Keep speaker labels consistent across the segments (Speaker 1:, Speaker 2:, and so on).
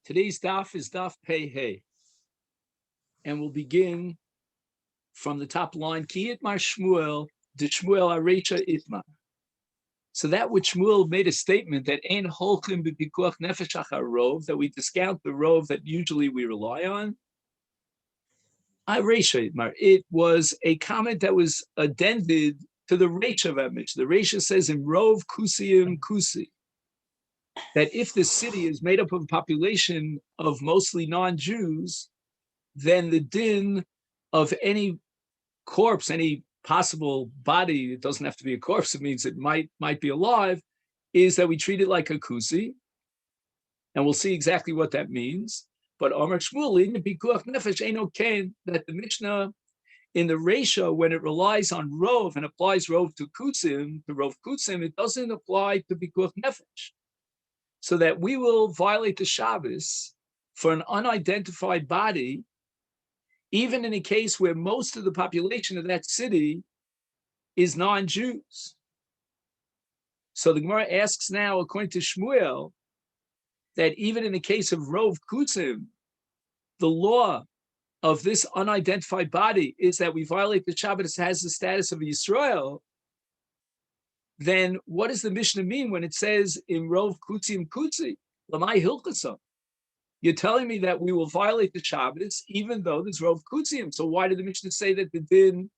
Speaker 1: Today's daf is daf pei hey, and we'll begin from the top line. Ki itmar Shmuel, de Shmuel arecha itmar. So that which Shmuel made a statement that ein holchim b'pikuach nefesh achar rov, that we discount the rov that usually we rely on. Arecha itmar. It was a comment that was addended to the Reisha of that Mishnah. The Reisha says in rov kusiyim kusi, that if the city is made up of a population of mostly non-Jews, then the din of any corpse, any possible body, it doesn't have to be a corpse, it means it might be alive, is that we treat it like a kusi. And we'll see exactly what that means. But Omer Shmuel, in the Pikuach Nefesh Eino Ken, that the Mishnah in the Reisha, when it relies on Rov and applies Rov to Kutsim, it doesn't apply to Pikuach Nefesh. So that we will violate the Shabbos for an unidentified body, even in a case where most of the population of that city is non-Jews. So the Gemara asks now, according to Shmuel, that even in the case of Rov Kutzim, the law of this unidentified body is that we violate the Shabbos, has the status of Yisrael. Then what does the Mishnah mean when it says in Rov Kutzim Kutzi, Lamai Hilchasa? You're telling me that we will violate the Shabbos even though there's Rov Kutzim. So why did the Mishnah say that the din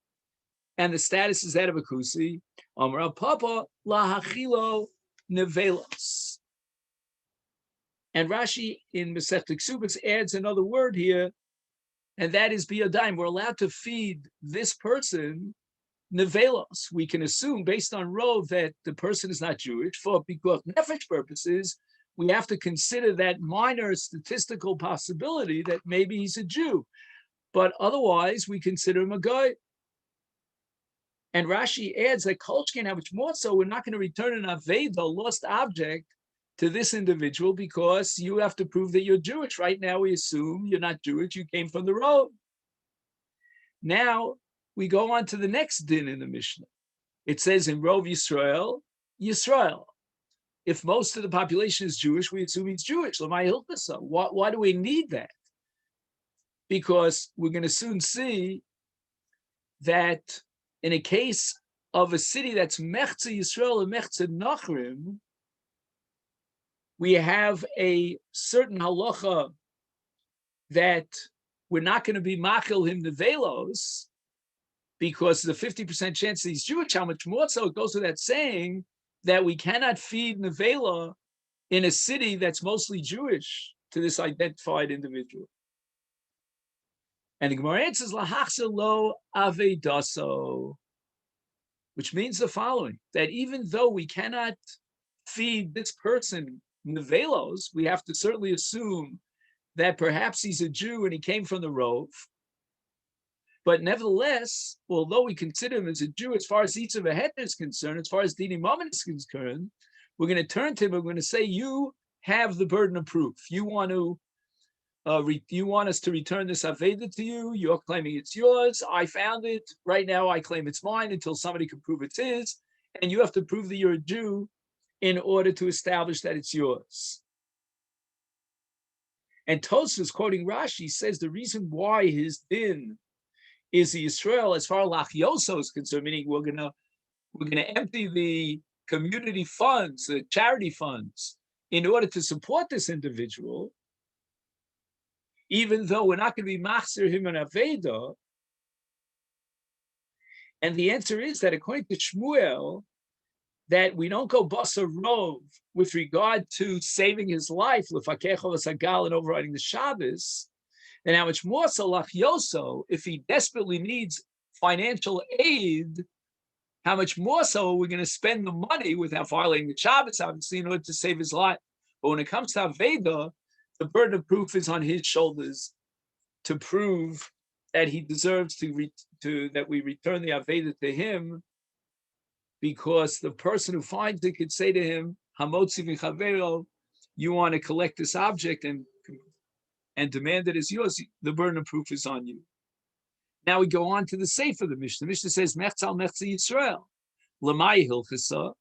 Speaker 1: and the status is that of a Kutzi? Amar Papa lahachilo nevelos. And Rashi in Masechet Ksubas adds another word here, and that is biyadayim. We're allowed to feed this person nevelos. We can assume based on Rov that the person is not Jewish. For pikuach nefesh purposes, we have to consider that minor statistical possibility that maybe he's a Jew. But otherwise, we consider him a guy. And Rashi adds that Kolchkin, how much more so, we're not going to return an Aveda, lost object, to this individual because you have to prove that you're Jewish. Right now, we assume you're not Jewish, you came from the road. Now, we go on to the next din in the Mishnah. It says in Rov Yisrael, Yisrael. If most of the population is Jewish, we assume he's Jewish. Why do we need that? Because we're going to soon see that in a case of a city that's Mechza Yisrael and Mechza Nachrim, we have a certain halacha that we're not going to be machil him nevelos because the 50% chance that he's Jewish. How much more so? It goes without saying that we cannot feed nevela in a city that's mostly Jewish to this identified individual. And the Gemara answers lahachsa lo avedaso, which means the following: that even though we cannot feed this person nevelos, we have to certainly assume that perhaps he's a Jew and he came from the Rov. But nevertheless, although we consider him as a Jew, as far as Yitzav Heter is concerned, as far as Dini Mammon is concerned, we're going to turn to him and we're going to say, you have the burden of proof. You want us to return this Aveda to you. You're claiming it's yours. I found it. Right now, I claim it's mine until somebody can prove it's his. And you have to prove that you're a Jew in order to establish that it's yours. And Tosfos, quoting Rashi, says the reason why his din is the Yisrael, as far as Lachyoso is concerned, meaning we're gonna empty the community funds, the charity funds, in order to support this individual, even though we're not going to be machzir him an Aveda. And the answer is that according to Shmuel, that we don't go basa rov with regard to saving his life, l'fakecho v'sagal, and overriding the Shabbos. And how much more so lachyoso, if he desperately needs financial aid, how much more so are we going to spend the money without violating the Shabbos, obviously, in order to save his life? But when it comes to Aveda, the burden of proof is on his shoulders to prove that he deserves that we return the Aveda to him, because the person who finds it could say to him, Hamotzi v'chavero, you want to collect this object and demand it as yours, the burden of proof is on you. Now we go on to the Sefer of the Mishnah. The Mishnah says, Mechza Yisrael. Lamai Hilchasa.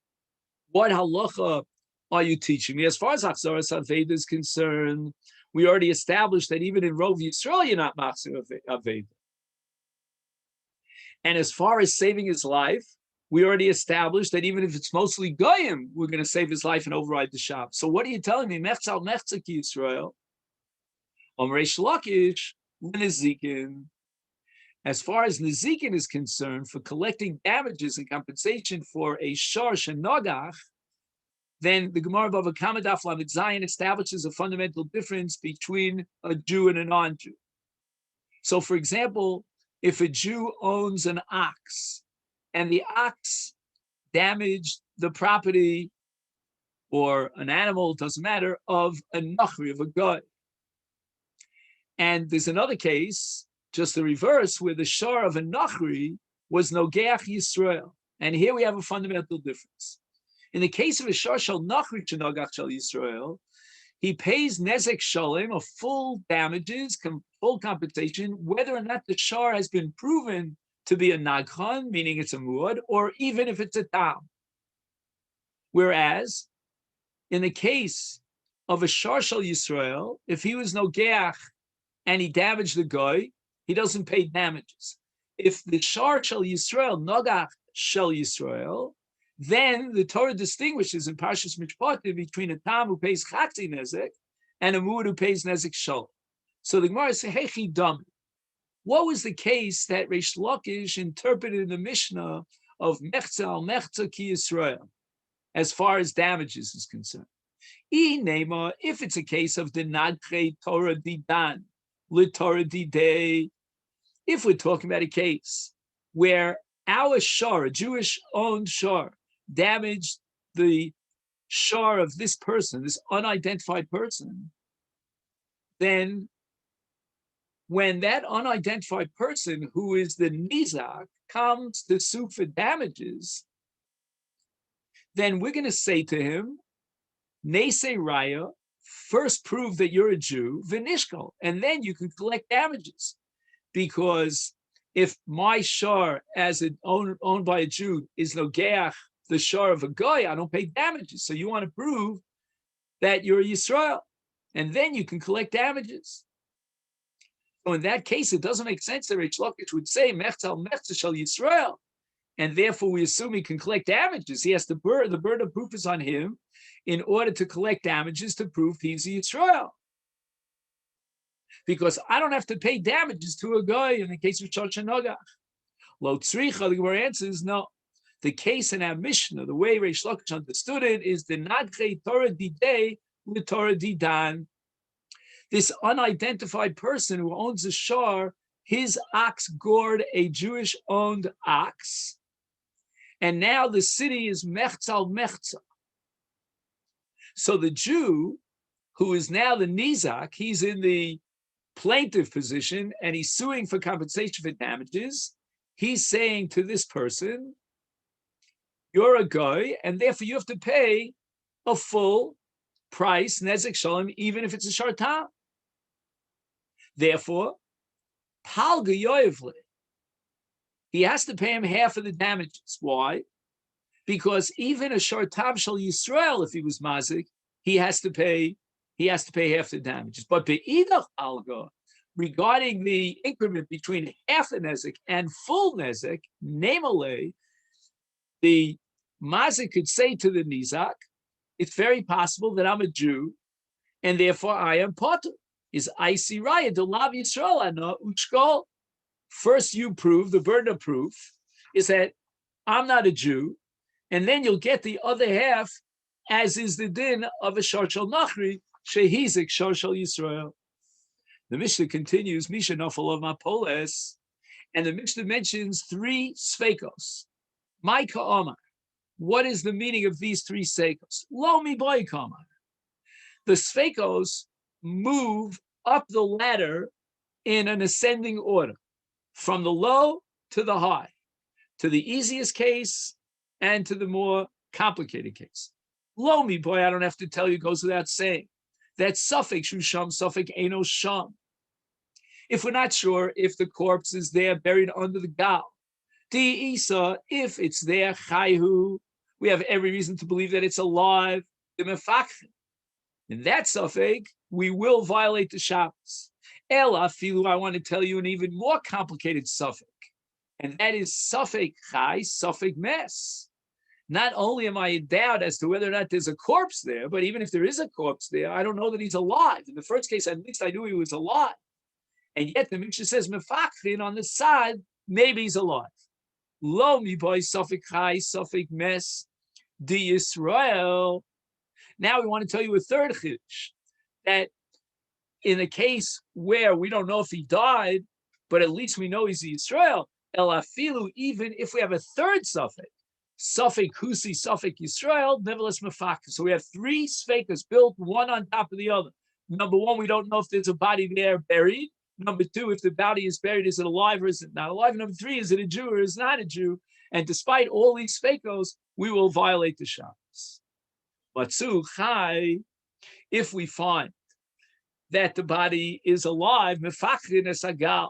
Speaker 1: What halacha are you teaching me? As far as Achzaras Aveda is concerned, we already established that even in Rov Yisrael, you're not machzir aveda. And as far as saving his life, we already established that even if it's mostly goyim, we're going to save his life and override the shop. So what are you telling me? Mechzal mechza ki Yisrael. Reish Lakish, Nezikin. As far as Nezikin is concerned, for collecting damages and compensation for a sharsh and nogach, then the Gemara Bava Kama Daf Lamed Zayin establishes a fundamental difference between a Jew and a non-Jew. So, for example, if a Jew owns an ox and the ox damaged the property or an animal, it doesn't matter, of a nachri, of a guy. And there's another case, just the reverse, where the shar of a nachri was nogeach Yisrael. And here we have a fundamental difference. In the case of a shar shal nachri shenogach shal Yisrael, he pays nezek shalem, of full damages, full compensation, whether or not the shar has been proven to be a nagchan, meaning it's a muad, or even if it's a tam. Whereas, in the case of a shar shal Yisrael, if he was nogeach and he damaged the guy, he doesn't pay damages. If the shar shal Yisrael, nogach shal Yisrael, then the Torah distinguishes in Parshas Mishpatim between a tam who pays chatzi nezek and a muad who pays nezek shal. So the Gemara says, "Hechi dam." What was the case that Reish Lakish interpreted in the Mishnah of mechza al mechza ki Yisrael, as far as damages is concerned? If it's a case of the nadre Torah didan, lit Torah didei, if we're talking about a case where our shar, a Jewish-owned shar, damaged the shar of this person, this unidentified person, then when that unidentified person, who is the nizak, comes to sue for damages, then we're going to say to him, Neisei Raya, first prove that you're a Jew, Vinishkal, and then you can collect damages. Because if my shar, as owned by a Jew, is nogeach, the shar of a guy, I don't pay damages. So you want to prove that you're a Yisrael, and then you can collect damages. So in that case, it doesn't make sense that Reish Lakish would say mechzal mechza shel Yisrael, and therefore we assume he can collect damages. He has the burden of proof is on him in order to collect damages to prove he's a Yisrael. Because I don't have to pay damages to a guy in the case of Shach and Nogach. Lo tzricha, the Gemara answers, no. The case in our Mishnah, the way Reish Lakish understood it, is the nadche Torah didei with Torah didan. This unidentified person who owns a shar, his ox gored a Jewish-owned ox, and now the city is mechzal mechza. So the Jew, who is now the nizak, he's in the plaintiff position, and he's suing for compensation for damages. He's saying to this person, you're a guy, and therefore you have to pay a full price, nezek shalom, even if it's a shartam. Therefore, palga yoyevle, he has to pay him half of the damages. Why? Because even a shartam shal Yisrael, if he was mazik, he has to pay half the damages. But be'idach alga, regarding the increment between half the nezek and full nezek, namely, the mazik could say to the nizak, it's very possible that I'm a Jew, and therefore I am potter. Is Isi Raya, the Lav Yisrael Ana Uchkol. First, you prove, the burden of proof is that I'm not a Jew, and then you'll get the other half, as is the din of a Shar Shal Nachri, Shehizik Shar Shal Yisrael. The Mishnah continues, Misha Nafal of Mapoles, and the Mishnah mentions three sveikos. Maika Omar. What is the meaning of these three sveikos? Lo mi boy Omar. The sveikos move up the ladder in an ascending order, from the low to the high, to the easiest case and to the more complicated case. Lo mi boy, I don't have to tell you, goes without saying. That suffix, shusham, suffix, eno sham. If we're not sure if the corpse is there buried under the gal, di isa, if it's there, chayhu, we have every reason to believe that it's alive. In that suffix, we will violate the Shabbos. Ela filu, I want to tell you an even more complicated suffix, and that is suffix chai, suffix mes. Not only am I in doubt as to whether or not there's a corpse there, but even if there is a corpse there, I don't know that he's alive. In the first case, at least I knew he was alive. And yet the Mishnah says, mefakrin on the side, maybe he's alive. Lo mi boy suffix chai, suffix mes, di Yisrael. Now we want to tell you a third chiddush, that in a case where we don't know if he died, but at least we know he's Yisrael, el afilu, even if we have a third suffix, suffix husi, suffix Yisrael, nevertheless mefakrin. So we have three sfekas built one on top of the other. Number one, we don't know if there's a body there buried. Number two, if the body is buried, is it alive or is it not alive? Number three, is it a Jew or is it not a Jew? And despite all these sfekos, we will violate the Shabbos. Matzu chai, if we find that the body is alive, mefachrin esagal.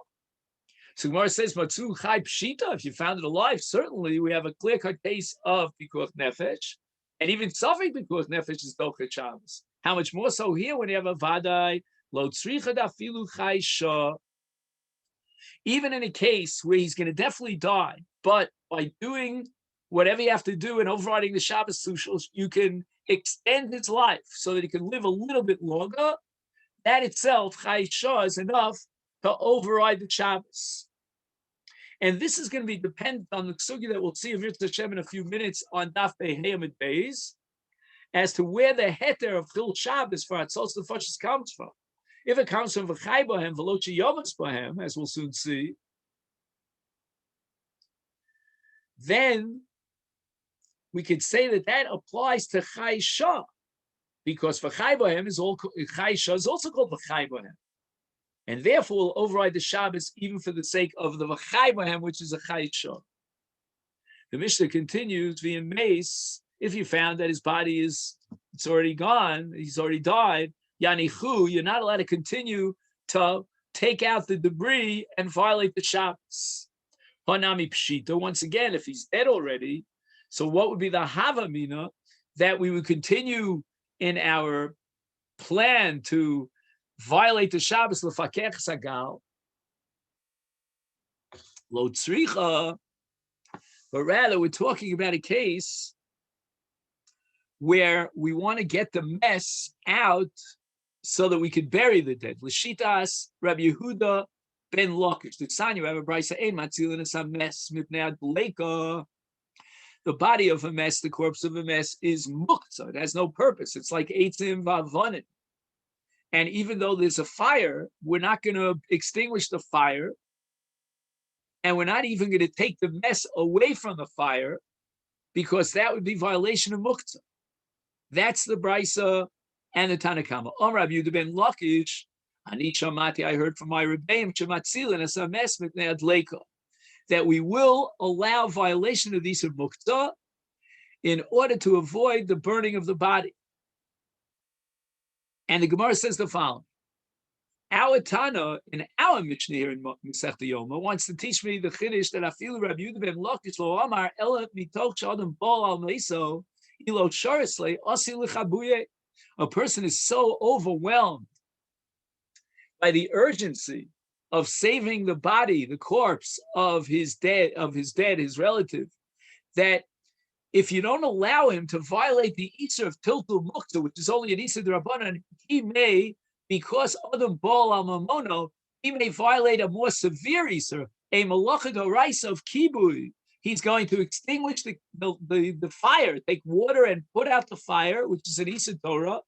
Speaker 1: So Gemara says, Matzu chai pshita, if you found it alive, certainly we have a clear-cut case of pikuach nefesh, and even suffix pikuach nefesh is dochet Shabbos. How much more so here when you have a vadai, lo tzricha dafilu chai shah. Even in a case where he's going to definitely die, but by doing whatever you have to do and overriding the Shabbos sushos, you can extend his life so that he can live a little bit longer. That itself, chai shah, is enough to override the Shabbos. And this is going to be dependent on the sugi that we'll see of Yirtzeh Hashem in a few minutes on Daf Behayim Beis, as to where the heter of Chil Shabbos for Atzos Nefashos comes from. If it comes from V'chai Bohem, V'lo Yomas Bohem, as we'll soon see, then we could say that that applies to Chai Shah, because V'chai Bohem is all Chai Shah is also called V'chai Bohem, and therefore will override the Shabbos even for the sake of the V'chai Bohem, which is a Chai Shah. The Mishnah continues, V'im Meis, if you found that his body it's already gone, he's already died, Yanichu, you're not allowed to continue to take out the debris and violate the Shabbos. Hanami Pshita, once again, if he's dead already, so what would be the Havamina that we would continue in our plan to violate the Shabbos L'fakech Sagal? Lo tzricha, but rather we're talking about a case where we want to get the mess out so that we could bury the dead. L'shitas Rabbi Yehuda ben Lakish. The Ksanya have a brayso ein matzilin es hames mipnei adleika. The body of a mess, the corpse of a mess, is muktzah. It has no purpose. It's like eitzim v'avonim. And even though there's a fire, we're not going to extinguish the fire, and we're not even going to take the mess away from the fire, because that would be violation of muktzah. That's the brayso and the Tanakama. Rabbi Yehuda ben Lakish, Ani Shamati, I heard from my Rebbeim, Shematzilin as a mess mipnei adleika, that we will allow violation of these muktzah in order to avoid the burning of the body. And the Gemara says the following: our Tana in our Mishnah here in Masechet Yoma wants to teach me the chiddush that I feel Rabbi Yehuda ben Lakish lo amar ela mitoch shadam bol al meiso ilo sharisle asi lechabuye. A person is so overwhelmed by the urgency of saving the body, the corpse of his his relative, that if you don't allow him to violate the Isser of Tiltul Muktzah, which is only an Isser D'Rabbanan, he may, because Adam Baal Al Mamono, he may violate a more severe Isser, a Malacha D'Oraisa of Kibui. He's going to extinguish the fire, take water and put out the fire, which is an Isser Torah.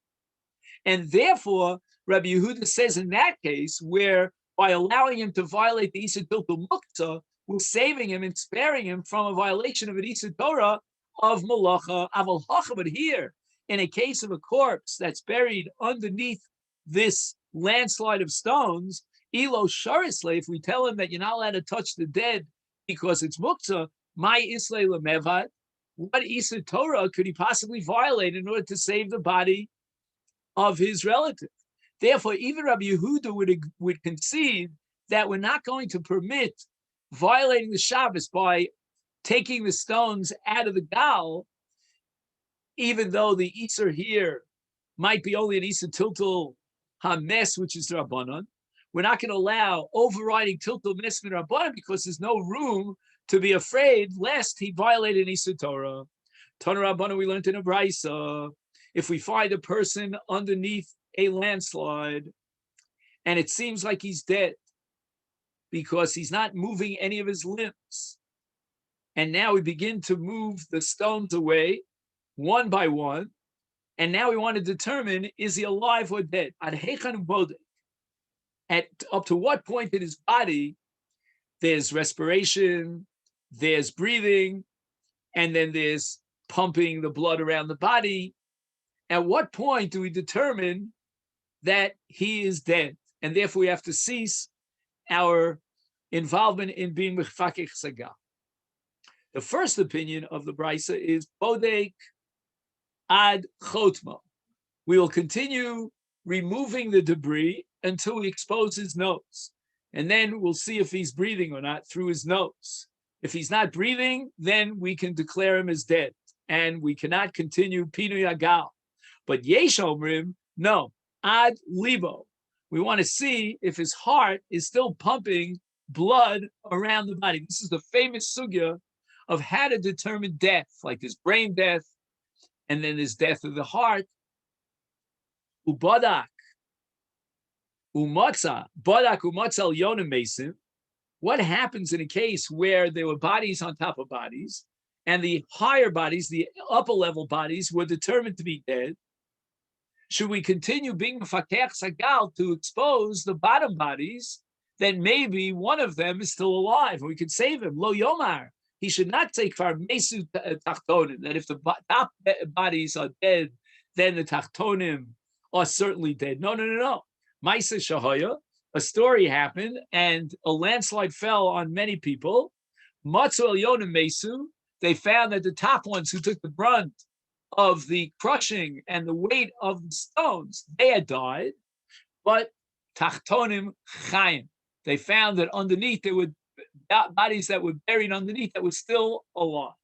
Speaker 1: And therefore, Rabbi Yehuda says in that case, where by allowing him to violate the Isser Tiltul Muktzah, we're saving him and sparing him from a violation of an Isser Torah of Malacha Aval Hacha. But here, in a case of a corpse that's buried underneath this landslide of stones, Elo Sharisle, if we tell him that you're not allowed to touch the dead because it's Muktzah, my Islay Lemevad, what Isser Torah could he possibly violate in order to save the body of his relative? Therefore, even Rabbi Yehuda would concede that we're not going to permit violating the Shabbos by taking the stones out of the gal, even though the Isser here might be only an Isser Tiltul hames, which is the Rabbanon. We're not going to allow overriding tiltul mes min Rabbanon because there's no room to be afraid lest he violated Isur Torah. Tana Rabbanon, we learned in a Brisa, if we find a person underneath a landslide and it seems like he's dead because he's not moving any of his limbs, and now we begin to move the stones away one by one, and now we want to determine, is he alive or dead? At up to what point in his body there's respiration, there's breathing, and then there's pumping the blood around the body. At what point do we determine that he is dead? And therefore we have to cease our involvement in being mechfakech saga. The first opinion of the Brisa is bodek ad chotmo. We will continue removing the debris until we expose his nose. And then we'll see if he's breathing or not through his nose. If he's not breathing, then we can declare him as dead. And we cannot continue pinu yagal. But yesh omrim, no, ad libo. We want to see if his heart is still pumping blood around the body. This is the famous sugya of how to determine death, like there's brain death, and then there's death of the heart. Ubadak, badak umatza yonim mesim. What happens in a case where there were bodies on top of bodies, and the higher bodies, the upper level bodies, were determined to be dead? Should we continue being mefakech sagal to expose the bottom bodies? Then maybe one of them is still alive, and we could save him. Lo yomar. He should not take far mesu tachtonim, that if the top bodies are dead, then the tachtonim are certainly dead. No. Masechet shahaya, a story happened, and a landslide fell on many people. Matzu elyonim mesu, they found that the top ones who took the brunt of the crushing and the weight of the stones, they had died, but tachtonim chayim. They found that underneath there were bodies that were buried underneath that were still alive.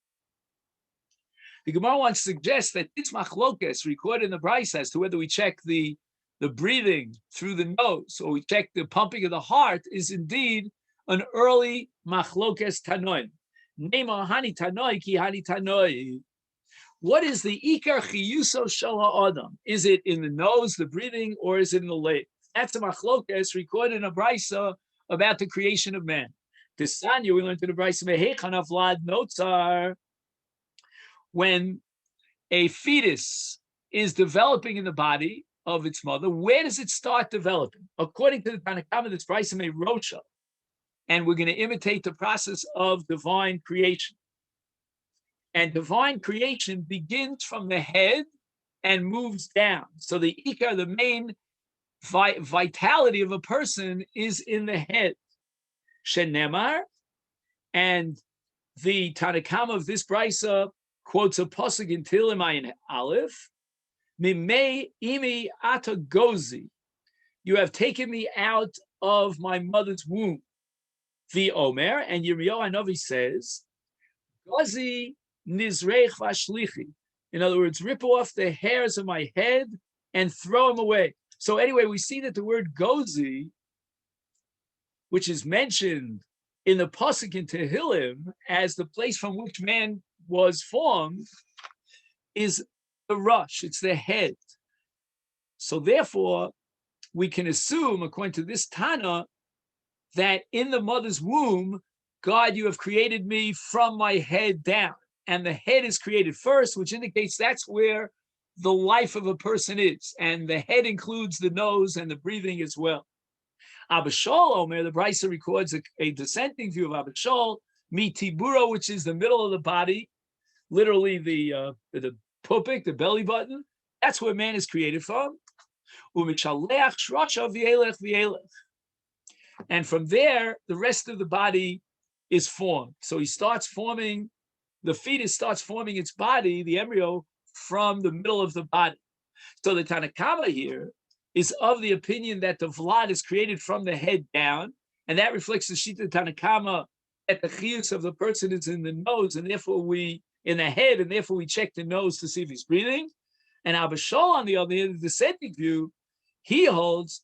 Speaker 1: The Gemara wants to suggest that this machlokes recorded in the Brisa as to whether we check the breathing through the nose or we check the pumping of the heart is indeed an early machlokes tanoim. Nema hani tanoi ki hani tanoi. What is the ikar chiyuso shel ha'adam? Is it in the nose, the breathing, or is it in the leg? That's a machlokes recorded in a Brisa about the creation of man. The Sanya, we learned in the Brisa mehechan avlad notzar. When a fetus is developing in the body of its mother, where does it start developing? According to the Tanna Kamma, that's Brisa me Rocha, and we're going to imitate the process of divine creation. And divine creation begins from the head and moves down. So the ikar, the main vitality of a person, is in the head. Shenemar, and the Tanna Kamma of this Brisa quotes a pasuk in Tehillim Ayin Aleph, Mimei imi ata gozi, you have taken me out of my mother's womb. The Omer, and Yirmiyahu Hanavi says, Gozi nizreich vashlichi. In other words, rip off the hairs of my head and throw them away. So anyway, we see that the word gozi, which is mentioned in the pasuk in Tehillim as the place from which man was formed, is the rush, it's the head. So therefore, we can assume, according to this Tana, that in the mother's womb, God, you have created me from my head down. And the head is created first, which indicates that's where the life of a person is. And the head includes the nose and the breathing as well. Abba Shaul Omer, the Brisa records a dissenting view of Abba Shaul, mi tiburo, which is the middle of the body, literally the pupik, the belly button. That's where man is created from. And from there, the rest of the body is formed. So he starts forming, the fetus starts forming its body, the embryo, from the middle of the body. So the Tanna Kamma here is of the opinion that the vlad is created from the head down, and that reflects the shita Tanna Kamma that the chiyus of the person is in the nose, and therefore in the head, and therefore we check the nose to see if he's breathing. And Abba Shaul, on the other hand, the dissenting view, He holds,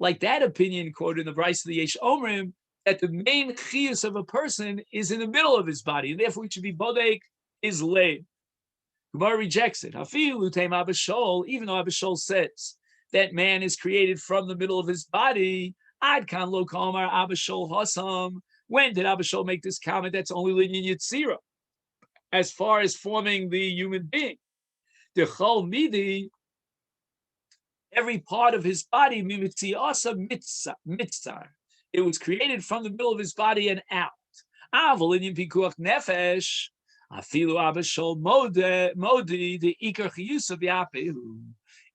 Speaker 1: like that opinion quoted in the Bryce of the Yesh Omrim, that the main chiyus of a person is in the middle of his body, and therefore we should be bodek his leg. Gemara rejects it. Even though Abba Shol says that man is created from the middle of his body, Ad kan lo kamar Abba Shol hasam. When did Abba Shol make this comment? That's only linyan yitzira, as far as forming the human being. The chol midi, every part of his body, mimitziasa mitzar. It was created from the middle of his body and out. Aval linyan pikuach nefesh. Afilu Abba Shol modi the ikar chiyus of yapehu.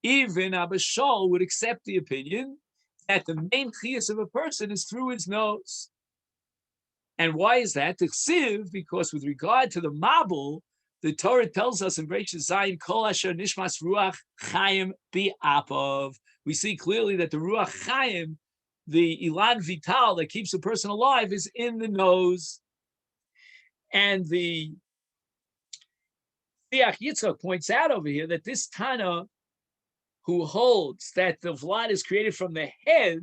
Speaker 1: Even Abba Shol would accept the opinion that the main chiyus of a person is through his nose. And why is that? Because with regard to the mabul, the Torah tells us in Bereshit Zayin, Kol Asher Nishmas Ruach Chaim Bi'apov. We see clearly that the Ruach Chaim, the Ilan Vital that keeps a person alive, is in the nose. And the Fiach Yitzchak points out over here that this Tana, who holds that the Vlad is created from the head,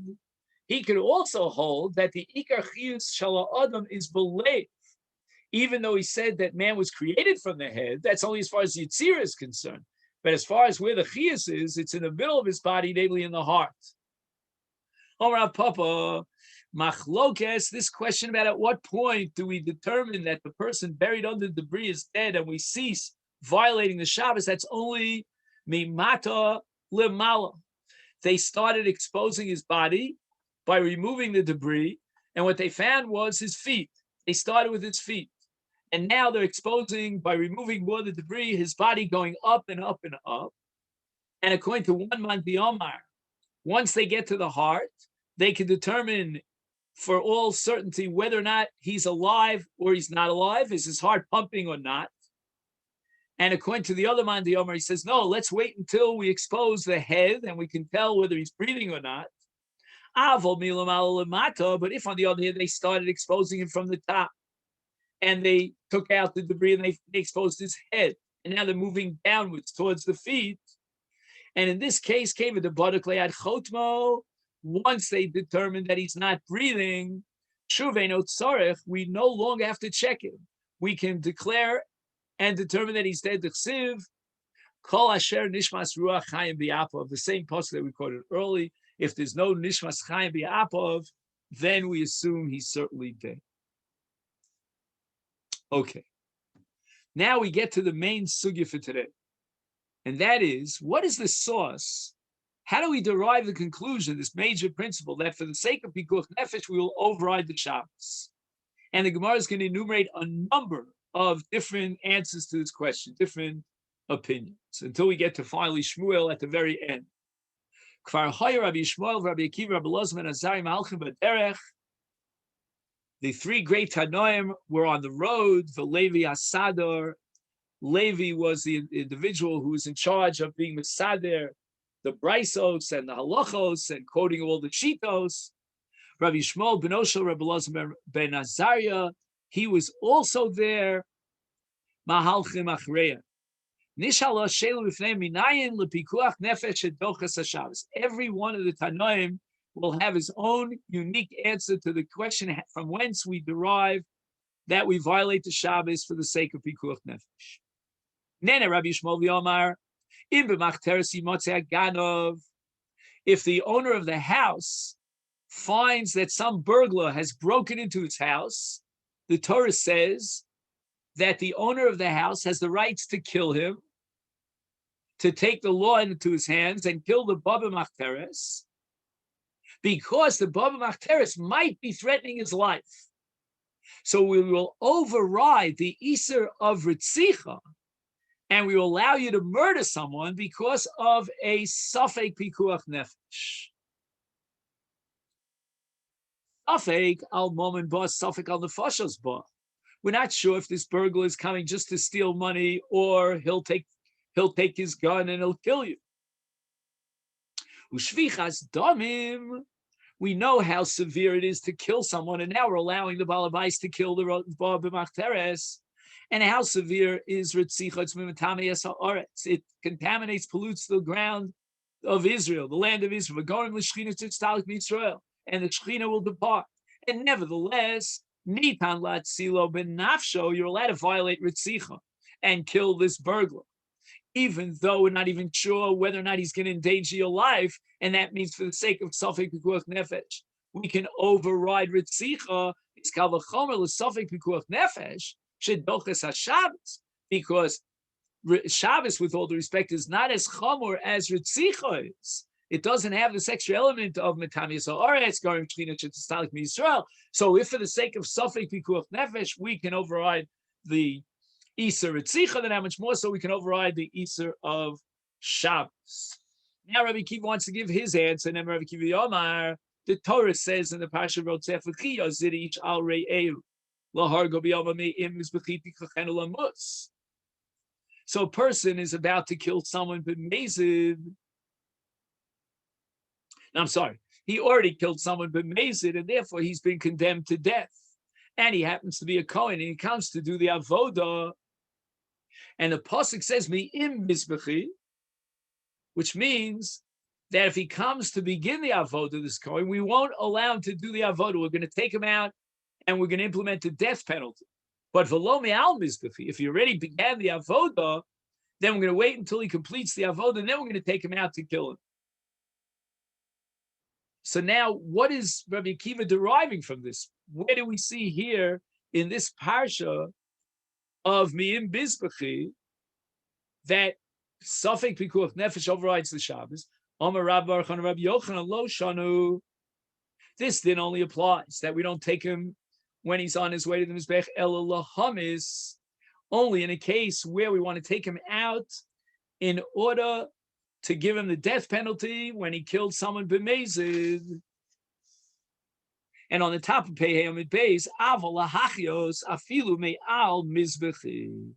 Speaker 1: he could also hold that the Ikar Chiyus Shala Adam is believed. Even though he said that man was created from the head, that's only as far as Yitzir is concerned. But as far as where the Chiyus is, it's in the middle of his body, namely in the heart. Omar Papa, Machlokes, this question about at what point do we determine that the person buried under debris is dead and we cease violating the Shabbos, that's only Mimata Lemala. They started exposing his body by removing the debris, and what they found was his feet. They started with his feet. And now they're exposing, by removing more of the debris, his body going up and up and up. And according to one man, the Omar, once they get to the heart, they can determine for all certainty whether or not he's alive or he's not alive. Is his heart pumping or not? And according to the other man, the Omar, he says, no, let's wait until we expose the head and we can tell whether he's breathing or not. But if on the other hand, they started exposing him from the top and they took out the debris and they exposed his head, and now they're moving downwards towards the feet. And in this case, came the Baduk Le'ad Chotmo. Once they determined that he's not breathing, Shuveino Tzarech, we no longer have to check him. We can declare and determine that he's dead. D'chsiv, Kol Asher Nishmas Ruach Chaim Bi'apov, the same pasuk that we quoted early. If there's no Nishmas Chaim Bi'apov, then we assume he's certainly dead. Okay. Now we get to the main sugya for today. And that is, what is the source? How do we derive the conclusion, this major principle, that for the sake of Pikuach Nefesh, we will override the Shabbos? And the Gemara is going to enumerate a number of different answers to this question, different opinions, until we get to finally Shmuel at the very end. The three great Tanoim were on the road. The Levi Asador. Levi was the individual who was in charge of being Mesader, the Braisos and the Halachos, and quoting all the Shitos. Rabbi Shmuel ben Oshel, Rabbi Elazar ben Azariah, he was also there. Mahalchim Achreya. Every one of the Tanoim will have his own unique answer to the question from whence we derive that we violate the Shabbos for the sake of Pikuach Nefesh. Nene Rabbi Shmuel Yomar, if the owner of the house finds that some burglar has broken into his house, the Torah says that the owner of the house has the rights to kill him, to take the law into his hands and kill the Baba Machteres, because the Baba Machteres might be threatening his life. So we will override the Iser of Ritzicha, and we will allow you to murder someone because of a Safek Pikuach Nefesh. Safek al Momen Ba, Safek al Nefashos Ba. We're not sure if this burglar is coming just to steal money or he'll take his gun and he'll kill you. Ushvichas damim, we know how severe it is to kill someone, and now we're allowing the Balabais to kill the Ba B'Machteres. And how severe is Ritzicha? It contaminates, pollutes the ground. of Israel, the land of Israel, and the Shekhinah will depart. And nevertheless, Nitan Latzilo ben Nafsho, you're allowed to violate Ritzicha and kill this burglar, even though we're not even sure whether or not he's going to endanger your life. And that means for the sake of Safek Pikuach Nefesh, we can override Ritzicha. It's Kalvachomer l'Safek Pikuach Nefesh, Shedoches HaShabbos, because Shabbos, with all due respect, is not as chamor as Ritzicha is. It doesn't have this extra element of Metamias Haaretz, Garim Shechina Shetistalik Yisrael. So if for the sake of Safek Pikuach Nefesh, we can override the Iser Ritzicha, then how much more so we can override the Iser of Shabbos. Now Rabbi Kiva wants to give his answer, and then Rabbi Kiva Yomar, the Torah says in the Parsha Rotzef L'Chiya, Zidich Al Re'eu, Lahar Go B'Yoma Me'im Mizbechi Pikachenu Lamus. So a person is about to kill someone, but Mazid. I'm sorry, he already killed someone, but Mazid, and therefore he's been condemned to death. And he happens to be a Kohen, and he comes to do the Avodah. And the Pasuk says, Me'im Mizbechi, which means that if he comes to begin the Avodah, this Kohen, we won't allow him to do the Avodah. We're going to take him out, and we're going to implement the death penalty. But v'lo me'al mizbechi, if he already began the avodah, then we're going to wait until he completes the avodah, and then we're going to take him out to kill him. So now, what is Rabbi Akiva deriving from this? Where do we see here in this parsha of Mi'im Bizbechi that Safek Pikuach Nefesh overrides the Shabbos? Amar Rabbi Baruch Rabbi Yochanan lo shanu. This then only applies that we don't take him when he's on his way to the Mizbech, Ela Lahamis, only in a case where we want to take him out in order to give him the death penalty when he killed someone b'mezid. And on the top of Pei Hamid Beis, Aval Lahachios Afilu Me'al Mizbechi.